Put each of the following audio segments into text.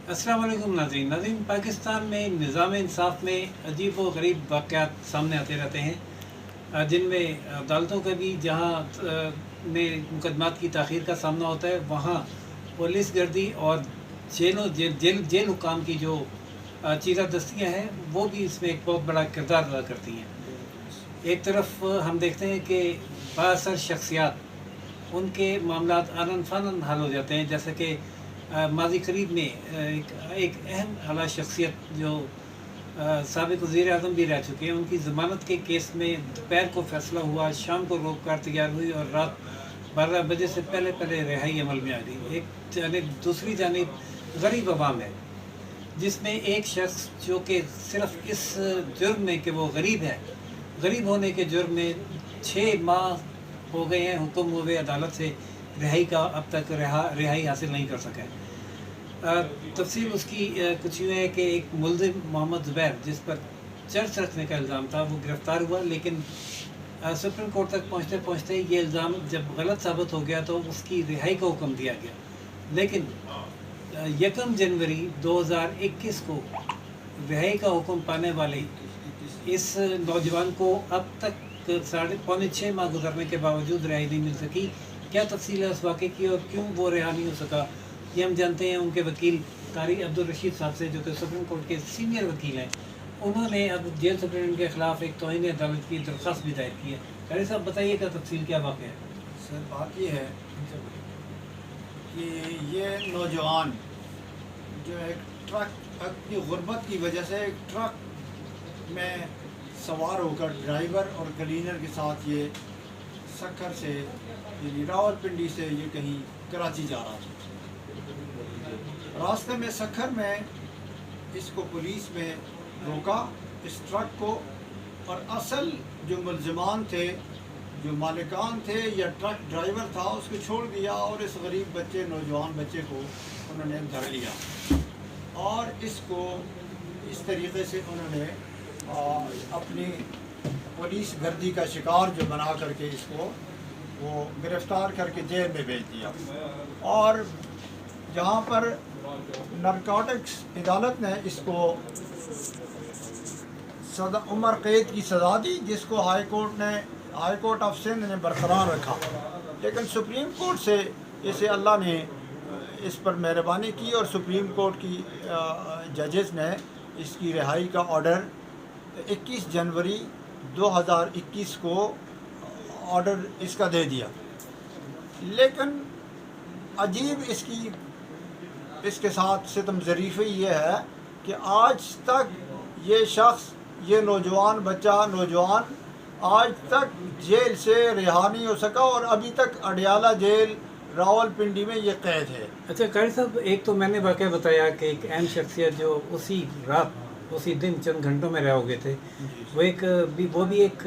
अस्सलाम वालेकुम नाज़रीन। पाकिस्तान में निज़ाम इंसाफ में अजीब व गरीब वाक़यात सामने आते रहते हैं, जिनमें अदालतों का भी जहाँ में मुकदमात की ताख़ीर का सामना होता है, वहाँ पुलिस गर्दी और जेल हुकाम की जो चीरा दस्तियाँ हैं वो भी इसमें एक बहुत बड़ा किरदार अदा करती हैं। एक तरफ हम देखते हैं कि बाअसर शख्सियात उनके मामलात आनन फानन हल हो जाते हैं, जैसे कि माजी करीब में एक अहम आला शख्सियत जो साबिक़ वज़ीर आज़म भी रह चुके हैं, उनकी ज़मानत के केस में दोपहर को फ़ैसला हुआ, शाम को रोककार तैयार हुई और रात 12 बजे से पहले रिहाई अमल में आ गई। एक जानिब दूसरी जानिब गरीब अवाम है, जिसमें एक शख्स जो कि सिर्फ़ इस जुर्म में कि वो गरीब है, गरीब होने के जुर्म में 6 माह हो गए हैं हुक्म हुए अदालत से रिहाई का, अब तक रिहाई हासिल नहीं कर सका है। तफसील उसकी कुछ यूँ है कि एक मुल्ज़िम मोहम्मद ज़ुबैर, जिस पर चर्च रखने का इल्ज़ाम था, वो गिरफ़्तार हुआ, लेकिन सुप्रीम कोर्ट तक पहुँचते पहुँचते ये इल्ज़ाम जब गलत साबित हो गया तो उसकी रिहाई का हुक्म दिया गया। लेकिन 1 जनवरी 2021 को रिहाई का हुक्म पाने वाले इस नौजवान को अब तक पौने 6 माह गुजरने के बावजूद रिहाई नहीं मिल सकी। क्या तफसील है उस वाक़े की और क्यों वो रिहा नहीं हो सका, ये हम जानते हैं उनके वकील कारी अब्दुल रशीद साहब से, जो कि सुप्रीम कोर्ट के सीनियर वकील हैं। उन्होंने अब जेल सुप्रीम के ख़िलाफ़ एक तौहीन अदालत की दरख्वास्त भी दायर की है। कारी साहब बताइएगा तफसील क्या वाक़ है। सर, बात ये है कि ये नौजवान जो एक ट्रक अपनी गुर्बत की वजह से एक ट्रक में सवार होकर ड्राइवर और क्लीनर के साथ ये सक्खर से यानी रावलपिंडी से ये कहीं कराची जा रहा था। रास्ते में सक्खर में इसको पुलिस में रोका, इस ट्रक को, और असल जो मुलजमान थे, जो मालिकान थे या ट्रक ड्राइवर था, उसको छोड़ दिया और इस गरीब बच्चे, नौजवान बच्चे को उन्होंने धर लिया और इसको इस तरीके से उन्होंने अपनी पुलिस गर्दी का शिकार जो बना करके इसको वो गिरफ़्तार करके जेल में भेज दिया। और जहाँ पर नारकोटिक्स अदालत ने इसको उम्र कैद की सज़ा दी, जिसको हाई कोर्ट ऑफ सिंध ने बरकरार रखा, लेकिन सुप्रीम कोर्ट से इसे अल्लाह ने इस पर मेहरबानी की और सुप्रीम कोर्ट की जजेस ने इसकी रिहाई का ऑर्डर 21 जनवरी 2021 को ऑर्डर इसका दे दिया। लेकिन अजीब इसके साथ सितम ज़रीफ़ी ये है कि आज तक ये शख्स, ये नौजवान आज तक जेल से रिहा नहीं हो सका और अभी तक अडियाला जेल रावलपिंडी में ये कैद है। अच्छा कारी साहब, एक तो मैंने वाक़या बताया कि एक अहम शख्सियत जो उसी रात उसी दिन चंद घंटों में रह हो गए थे, वो भी एक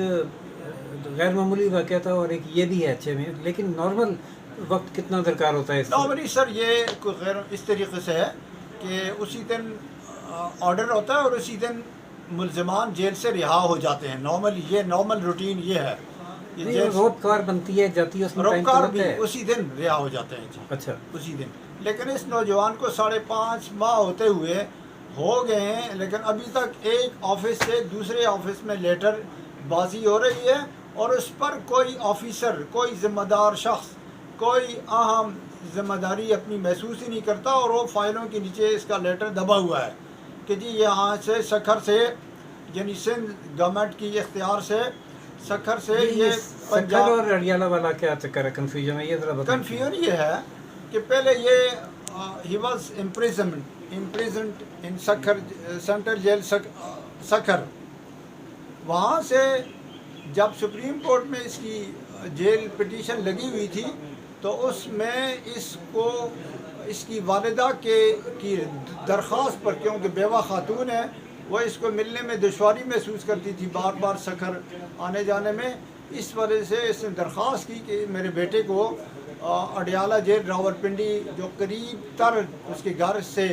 गैर मामूली वाक़या था और एक ये भी है अच्छे में। लेकिन नॉर्मल वक्त कितना दरकार होता है? नॉर्मली सर ये गैर इस तरीके से है कि उसी दिन ऑर्डर होता है और उसी दिन मुलजमान जेल से रिहा हो जाते हैं। नॉर्मल रूटीन ये है। रोककार बनती है, जाती है, उसमें टाइम रोककार भी उसी दिन रिहा हो जाते हैं जी। अच्छा, उसी दिन। लेकिन इस नौजवान को 5.5 माह होते हुए हो गए हैं, लेकिन अभी तक एक ऑफिस से दूसरे ऑफिस में लेटर बाजी हो रही है और उस पर कोई ऑफिसर, कोई ज़िम्मेदार शख्स, कोई अहम ज़िम्मेदारी अपनी महसूस ही नहीं करता और वो फाइलों के नीचे इसका लेटर दबा हुआ है कि जी यहाँ से सक्खर से, यानी सिंध गवर्नमेंट की इख्तियार से सक्खर से ये पंजाब और अडियाला वाला क्या चक्कर है? कन्फ्यूजन है ये, ज़रा बताइए। कन्फ्यूजन ये है कि पहले ये he was imprisoned in Sukkur central jail Sukkur. वहाँ से जब सुप्रीम कोर्ट में इसकी जेल पिटीशन लगी हुई थी तो उसमें इसकी वालिदा की दरख्वास्त पर, क्योंकि बेवा खातून है, वो इसको मिलने में दुश्वारी महसूस करती थी बार बार सक्खर आने जाने में, इस वजह से इसने दरख्वास्त की कि मेरे बेटे को अडियाला जेल रावलपिंडी जो करीब तर उसके घर से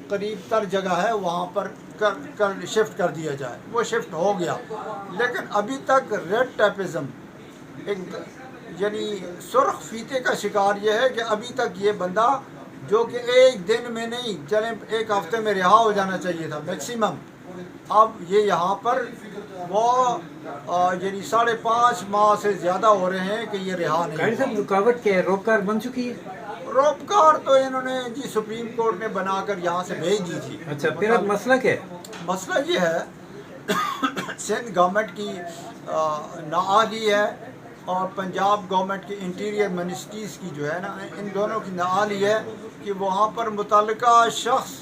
करीब तर जगह है वहाँ पर कर शिफ्ट कर दिया जाए। वो शिफ्ट हो गया, लेकिन अभी तक रेड टैपिज़म, एक यानी सुर्ख फीते का शिकार ये है कि अभी तक ये बंदा جو کہ ایک دن میں نہیں چلیں ایک ہفتے میں رہا ہو جانا چاہیے تھا میکسیمم، اب یہ یہاں پر وہ یعنی 5.5 ماہ سے زیادہ ہو رہے ہیں کہ یہ رہا نہیں۔ قاری صاحب رکاوٹ کیا ہے؟ روکار بن چکی ہے؟ روپکار تو انہوں نے جی سپریم کورٹ نے بنا کر یہاں سے بھیج دی تھی۔ اچھا، پھر اب مسئلہ کیا ہے؟ مسئلہ یہ ہے سندھ گورنمنٹ کی نااہلی ہے اور پنجاب گورنمنٹ کی انٹیریئر منسٹریز کی جو ہے نا، ان دونوں کی نااہلی ہے کہ وہاں پر متعلقہ شخص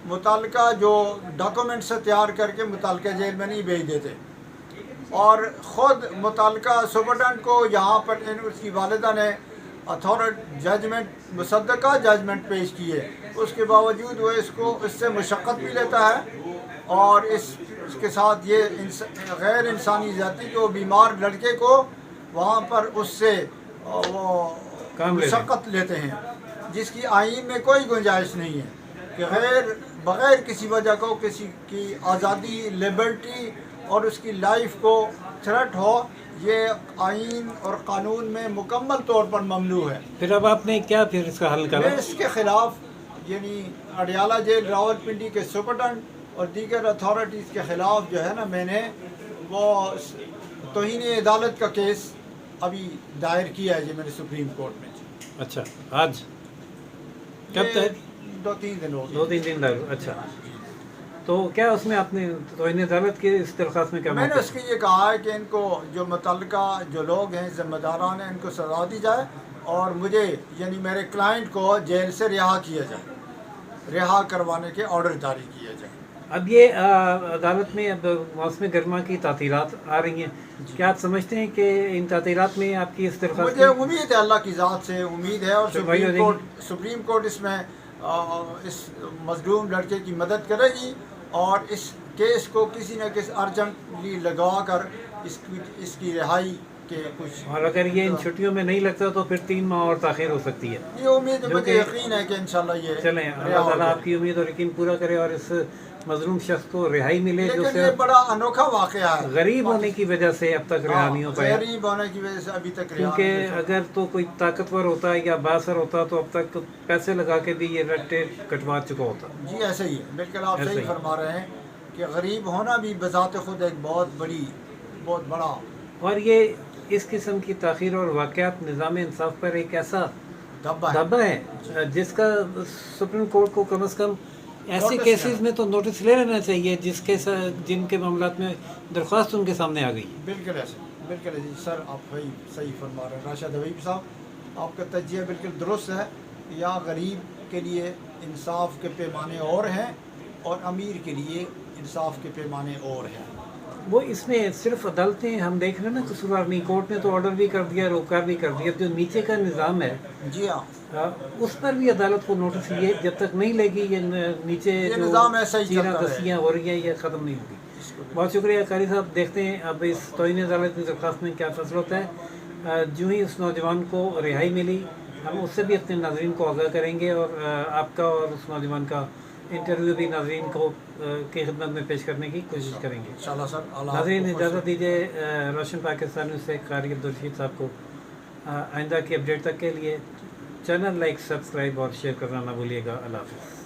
متعلقہ جو ڈاکومنٹس تیار کر کے متعلقہ جیل میں نہیں بھیج دیتے، اور خود متعلقہ سپرڈنٹ کو یہاں پر اس کی والدہ نے ججمنٹ مصدقہ ججمنٹ پیش کی ہے، اس کے باوجود وہ اس سے مشقت بھی لیتا ہے، اور اس کے ساتھ یہ غیر انسانی زیادتی کہ وہ بیمار لڑکے کو وہاں پر اس سے وہ مشقت لیتے ہیں، جس کی آئین میں کوئی گنجائش نہیں ہے کہ بغیر کسی وجہ کو کسی کی آزادی، لبرٹی اور اس کی لائف کو تھریٹ ہو، یہ آئین اور قانون میں مکمل طور پر ممنوع ہے۔ پھر اب آپ نے کیا پھر اس کا حل کرا؟ میں اس کے خلاف یعنی اڈیالہ جیل راولپنڈی کے سپرڈنٹ اور دیگر اتھارٹیز کے خلاف جو ہے نا، میں نے وہ توہین عدالت کا کیس ابھی دائر کیا ہے جی میں نے سپریم کورٹ میں۔ اچھا، آج کب تک؟ 2-3 دن ہو گئے۔ 2-3 دن لگ۔ اچھا، تو کیا اس میں آپ نے توہین عدالت کی اس درخواست میں کیا میں نے اس کے یہ کہا ہے کہ ان کو جو متعلقہ جو لوگ ہیں ذمہ داران ہیں ان کو سزا دی جائے، اور مجھے یعنی میرے کلائنٹ کو جیل سے رہا کیا جائے، رہا کروانے کے آرڈر جاری کیا جائے۔ اب یہ عدالت میں اب موسم گرما کی تعطیلات آ رہی ہیں، کیا آپ سمجھتے ہیں کہ ان تعطیلات میں آپ کی اس درخواست مجھے امید ہے، اللہ کی ذات سے امید ہے، اور سپریم کورٹ اس میں اس مظلوم لڑکے کی مدد کرے گی، اور اس کیس کو کسی نہ کسی ارجنٹلی لگا کر اس کی رہائی کے کچھ، اور اگر یہ ان چھٹیوں میں نہیں لگتا تو پھر 3 ماہ اور تاخیر ہو سکتی ہے۔ یہ امید ہے، مجھے یقین ہے کہ انشاءاللہ یہ چلیں، اللہ تعالیٰ آپ کی امید اور یقین پورا کرے اور اس مظلوم شخص کو رہائی ملے، جو لیکن یہ بڑا انوکھا واقعہ ہے، غریب ہونے کی وجہ سے اب تک رہا نہیں ہو پایا، غریب ہونے کی وجہ سے ابھی تک رہا نہیں کیونکہ ہوا۔ اگر تو کوئی طاقتور ہوتا یا بااثر ہوتا تو اب تک پیسے لگا کے بھی یہ ریڈ ٹیپ کٹوا چکا ہوتا۔ جی ایسے ہی ہے، بالکل آپ ایسے صحیح ہی فرما رہے ہیں کہ غریب ہونا بھی بذات خود ایک بہت بڑا، اور یہ اس قسم کی تاخیر اور واقعات نظام انصاف پر ایک ایسا دھبا ہے جس کا سپریم کورٹ کو کم از کم ایسے کیسز میں تو نوٹس لے لینا چاہیے جن کے معاملات میں درخواست ان کے سامنے آ گئی۔ بالکل ایسے، بالکل جی سر، آپ صحیح فرما رہے ہیں راشد حبیب صاحب، آپ کا تجزیہ بالکل درست ہے۔ یا غریب کے لیے انصاف کے پیمانے اور ہیں، اور امیر کے لیے انصاف کے پیمانے اور ہیں۔ وہ اس میں صرف عدالتیں ہم دیکھ رہے ہیں نا قصوروار نہیں، کورٹ نے تو آرڈر بھی کر دیا، روکا بھی کر دیا، جو نیچے کا نظام ہے جی ہاں، اس پر بھی عدالت کو نوٹس یہ جب تک نہیں لے گی، یہ نیچے یہ جو نظام ایسا ہی چیرہ چلتا دستیاں ہو رہی ہیں یہ ختم نہیں ہوگی۔ بہت شکریہ قاری صاحب، دیکھتے ہیں اب اس توہین عدالت کی درخواست میں کیا فیصلہ ہوتا ہے۔ جو ہی اس نوجوان کو رہائی ملی ہم اس سے بھی اپنے ناظرین کو آگاہ کریں گے، اور آپ کا اور اس نوجوان کا انٹرویو بھی ناظرین کو کی خدمت میں پیش کرنے کی کوشش کریں گے انشاءاللہ سر۔ ناظرین اجازت دیجیے روشن پاکستانی سے قاری عبدالرشید صاحب کو آئندہ کی اپڈیٹ تک کے لیے چینل لائک، سبسکرائب اور شیئر کرنا نہ بھولیے گا۔ اللہ حافظ۔